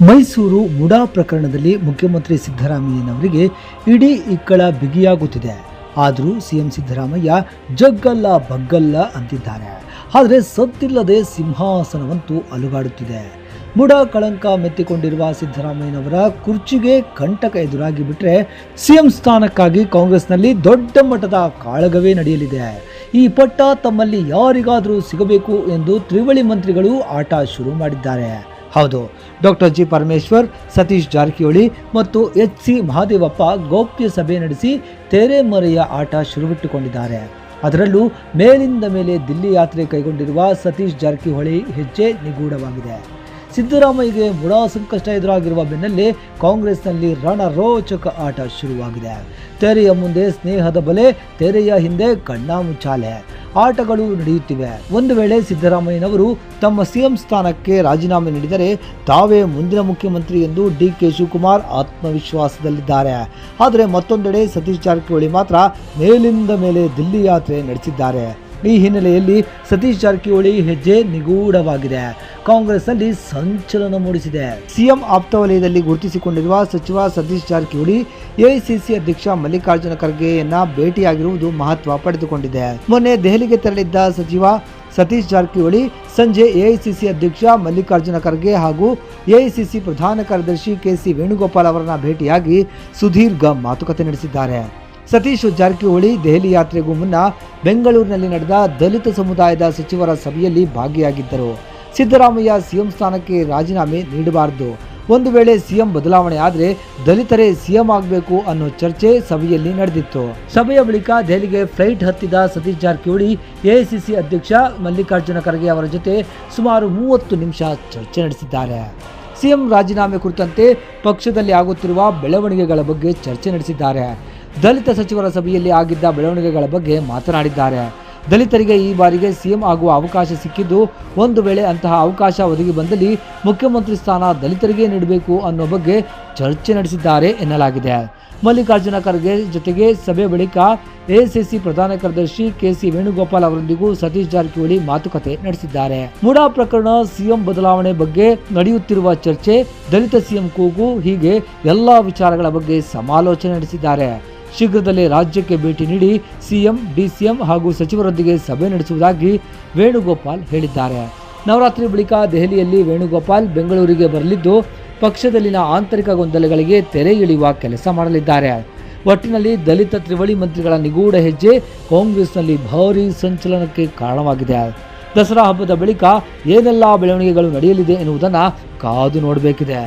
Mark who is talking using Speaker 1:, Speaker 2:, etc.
Speaker 1: ಮೈಸೂರು ಮುಡಾ ಪ್ರಕರಣದಲ್ಲಿ ಮುಖ್ಯಮಂತ್ರಿ ಸಿದ್ದರಾಮಯ್ಯನವರಿಗೆ ಇಡೀ ಇಕ್ಕಳ ಬಿಗಿಯಾಗುತ್ತಿದೆ. ಆದರೂ ಸಿಎಂ ಸಿದ್ದರಾಮಯ್ಯ ಜಗ್ಗಲ್ಲ ಬಗ್ಗಲ್ಲ ಅಂತಿದ್ದಾರೆ. ಆದರೆ ಸತ್ತಿಲ್ಲದೆ ಸಿಂಹಾಸನವಂತೂ ಅಲುಗಾಡುತ್ತಿದೆ. ಮುಡಾ ಕಳಂಕ ಮೆತ್ತಿಕೊಂಡಿರುವ ಸಿದ್ದರಾಮಯ್ಯನವರ ಕುರ್ಚಿಗೆ ಕಂಟಕ ಎದುರಾಗಿ ಬಿಟ್ಟರೆ ಸಿಎಂ ಸ್ಥಾನಕ್ಕಾಗಿ ಕಾಂಗ್ರೆಸ್ನಲ್ಲಿ ದೊಡ್ಡ ಮಟ್ಟದ ಕಾಳಗವೇ ನಡೆಯಲಿದೆ. ಈ ಪಟ್ಟ ತಮ್ಮಲ್ಲಿ ಯಾರಿಗಾದರೂ ಸಿಗಬೇಕು ಎಂದು ತ್ರಿವಳಿ ಮಂತ್ರಿಗಳು ಆಟ ಶುರು ಮಾಡಿದ್ದಾರೆ. ಹೌದು, ಡಾಕ್ಟರ್ ಜಿ ಪರಮೇಶ್ವರ್, ಸತೀಶ್ ಜಾರಕಿಹೊಳಿ ಮತ್ತು ಎಚ್.ಸಿ. ಮಹದೇವಪ್ಪ ಗೌಪ್ಯ ಸಭೆ ನಡೆಸಿ ತೆರೆಮರೆಯ ಆಟ ಶುರುವಿಟ್ಟುಕೊಂಡಿದ್ದಾರೆ. ಅದರಲ್ಲೂ ಮೇಲಿಂದ ಮೇಲೆ ದಿಲ್ಲಿ ಯಾತ್ರೆ ಕೈಗೊಂಡಿರುವ ಸತೀಶ್ ಜಾರಕಿಹೊಳಿ ಹೆಜ್ಜೆ ನಿಗೂಢವಾಗಿದೆ. ಸಿದ್ದರಾಮಯ್ಯಗೆ ಮುಡಾ ಸಂಕಷ್ಟ ಎದುರಾಗಿರುವ ಬೆನ್ನಲ್ಲೇ ಕಾಂಗ್ರೆಸ್ನಲ್ಲಿ ರಣರೋಚಕ ಆಟ ಶುರುವಾಗಿದೆ. ತೆರೆಯ ಮುಂದೆ ಸ್ನೇಹದ ಬಲೆ, ತೆರೆಯ ಹಿಂದೆ ಕಣ್ಣಾಮುಚ್ಚಾಲೆ ಆಟಗಳು ನಡೆಯುತ್ತಿವೆ. ಒಂದು ವೇಳೆ ಸಿದ್ದರಾಮಯ್ಯನವರು ತಮ್ಮ ಸಿಎಂ ಸ್ಥಾನಕ್ಕೆ ರಾಜೀನಾಮೆ ನೀಡಿದರೆ ತಾವೇ ಮುಂದಿನ ಮುಖ್ಯಮಂತ್ರಿ ಎಂದು ಡಿ.ಕೆ. ಶಿವಕುಮಾರ್ ಆತ್ಮವಿಶ್ವಾಸದಲ್ಲಿದ್ದಾರೆ. ಆದರೆ ಮತ್ತೊಂದೆಡೆ ಸತೀಶ್ ಜಾರಕಿಹೊಳಿ ಮಾತ್ರ ಮೇಲಿಂದ ಮೇಲೆ ದಿಲ್ಲಿ ಯಾತ್ರೆ ನಡೆಸಿದ್ದಾರೆ. ಈ ಹಿನ್ನೆಲೆಯಲ್ಲಿ ಸತೀಶ್ ಜಾರಕಿಹೊಳಿ ಹೆಜ್ಜೆ ನಿಗೂಢವಾಗಿದೆ. ಕಾಂಗ್ರೆಸ್ನಲ್ಲಿ ಸಂಚಲನ ಮೂಡಿಸಿದೆ. ಸಿಎಂ ಆಪ್ತವಲಯದಲ್ಲಿ ಗುರುತಿಸಿಕೊಂಡಿರುವ ಸಚಿವ ಸತೀಶ್ ಜಾರಕಿಹೊಳಿ ಎಐಸಿಸಿ ಅಧ್ಯಕ್ಷ ಮಲ್ಲಿಕಾರ್ಜುನ ಖರ್ಗೆಯನ್ನ ಭೇಟಿಯಾಗಿರುವುದು ಮಹತ್ವ ಪಡೆದುಕೊಂಡಿದೆ. ಮೊನ್ನೆ ದೆಹಲಿಗೆ ತೆರಳಿದ್ದ ಸಚಿವ ಸತೀಶ್ ಜಾರಕಿಹೊಳಿ ಸಂಜೆ ಎಐಸಿಸಿ ಅಧ್ಯಕ್ಷ ಮಲ್ಲಿಕಾರ್ಜುನ ಖರ್ಗೆ ಹಾಗೂ ಎಐಸಿಸಿ ಪ್ರಧಾನ ಕಾರ್ಯದರ್ಶಿ ಕೆ.ಸಿ. ವೇಣುಗೋಪಾಲ್ ಅವರನ್ನ ಭೇಟಿಯಾಗಿ ಸುದೀರ್ಘ ಮಾತುಕತೆ ನಡೆಸಿದ್ದಾರೆ. ಸತೀಶ್ ಜಾರಕಿಹೊಳಿ ದೆಹಲಿ ಯಾತ್ರೆಗೂ ಮುನ್ನ ಬೆಂಗಳೂರಿನಲ್ಲಿ ನಡೆದ ದಲಿತ ಸಮುದಾಯದ ಸಚಿವರ ಸಭೆಯಲ್ಲಿ ಭಾಗಿಯಾಗಿದ್ದರು. ಸಿದ್ದರಾಮಯ್ಯ ಸಿಎಂ ಸ್ಥಾನಕ್ಕೆ ರಾಜೀನಾಮೆ ನೀಡಬಾರದು, ಒಂದು ವೇಳೆ ಸಿಎಂ ಬದಲಾವಣೆ ಆದರೆ ದಲಿತರೇ ಸಿಎಂ ಆಗಬೇಕು ಅನ್ನೋ ಚರ್ಚೆ ಸಭೆಯಲ್ಲಿ ನಡೆದಿತ್ತು. ಸಭೆಯ ಬಳಿಕ ದೆಹಲಿಗೆ ಫ್ಲೈಟ್ ಹತ್ತಿದ ಸತೀಶ್ ಜಾರಕಿಹೊಳಿ ಎಐಸಿಸಿ ಅಧ್ಯಕ್ಷ ಮಲ್ಲಿಕಾರ್ಜುನ ಖರ್ಗೆ ಅವರ ಜೊತೆ ಸುಮಾರು 30 ನಿಮಿಷ ಚರ್ಚೆ ನಡೆಸಿದ್ದಾರೆ. ಸಿಎಂ ರಾಜೀನಾಮೆ ಕುರಿತಂತೆ ಪಕ್ಷದಲ್ಲಿ ಆಗುತ್ತಿರುವ ಬೆಳವಣಿಗೆಗಳ ಬಗ್ಗೆ ಚರ್ಚೆ ನಡೆಸಿದ್ದಾರೆ. ದಲಿತ ಸಚಿವರ ಸಭೆಯಲ್ಲಿ ಆಗಿದ್ದ ಬೆಳವಣಿಗೆಗಳ ಬಗ್ಗೆ ಮಾತನಾಡಿದ್ದಾರೆ. ದಲಿತರಿಗೆ ಈ ಬಾರಿಗೆ ಸಿಎಂ ಆಗುವ ಅವಕಾಶ ಸಿಕ್ಕಿದ್ದು, ಒಂದು ವೇಳೆ ಅಂತಹ ಅವಕಾಶ ಒದಗಿ ಬಂದಲ್ಲಿ ಮುಖ್ಯಮಂತ್ರಿ ಸ್ಥಾನ ದಲಿತರಿಗೆ ನೀಡಬೇಕು ಅನ್ನೋ ಬಗ್ಗೆ ಚರ್ಚೆ ನಡೆಸಿದ್ದಾರೆ ಎನ್ನಲಾಗಿದೆ. ಮಲ್ಲಿಕಾರ್ಜುನ ಖರ್ಗೆ ಜೊತೆಗೆ ಸಭೆ ಬಳಿಕ ಎಐಸಿಸಿ ಪ್ರಧಾನ ಕಾರ್ಯದರ್ಶಿ ಕೆ.ಸಿ. ವೇಣುಗೋಪಾಲ್ ಅವರೊಂದಿಗೂ ಸತೀಶ್ ಜಾರಕಿಹೊಳಿ ಮಾತುಕತೆ ನಡೆಸಿದ್ದಾರೆ. ಮುಡಾ ಪ್ರಕರಣ, ಸಿಎಂ ಬದಲಾವಣೆ ಬಗ್ಗೆ ನಡೆಯುತ್ತಿರುವ ಚರ್ಚೆ, ದಲಿತ ಸಿಎಂ ಕೂಗು, ಹೀಗೆ ಎಲ್ಲಾ ವಿಚಾರಗಳ ಬಗ್ಗೆ ಸಮಾಲೋಚನೆ ನಡೆಸಿದ್ದಾರೆ. ಶೀಘ್ರದಲ್ಲೇ ರಾಜ್ಯಕ್ಕೆ ಭೇಟಿ ನೀಡಿ ಸಿಎಂ, ಡಿಸಿಎಂ ಹಾಗೂ ಸಚಿವರೊಂದಿಗೆ ಸಭೆ ನಡೆಸುವುದಾಗಿ ವೇಣುಗೋಪಾಲ್ ಹೇಳಿದ್ದಾರೆ. ನವರಾತ್ರಿ ಬಳಿಕ ದೆಹಲಿಯಲ್ಲಿ ವೇಣುಗೋಪಾಲ್ ಬೆಂಗಳೂರಿಗೆ ಬರಲಿದ್ದು, ಪಕ್ಷದಲ್ಲಿನ ಆಂತರಿಕ ಗೊಂದಲಗಳಿಗೆ ತೆರೆ ಎಳೆಯುವ ಕೆಲಸ ಮಾಡಲಿದ್ದಾರೆ. ಒಟ್ಟಿನಲ್ಲಿ ದಲಿತ ತ್ರಿವಳಿ ಮಂತ್ರಿಗಳ ನಿಗೂಢ ಹೆಜ್ಜೆ ಕಾಂಗ್ರೆಸ್ನಲ್ಲಿ ಭಾರೀ ಸಂಚಲನಕ್ಕೆ ಕಾರಣವಾಗಿದೆ. ದಸರಾ ಹಬ್ಬದ ಬಳಿಕ ಏನೆಲ್ಲ ಬೆಳವಣಿಗೆಗಳು ನಡೆಯಲಿದೆ ಎನ್ನುವುದನ್ನು ಕಾದು ನೋಡಬೇಕಿದೆ.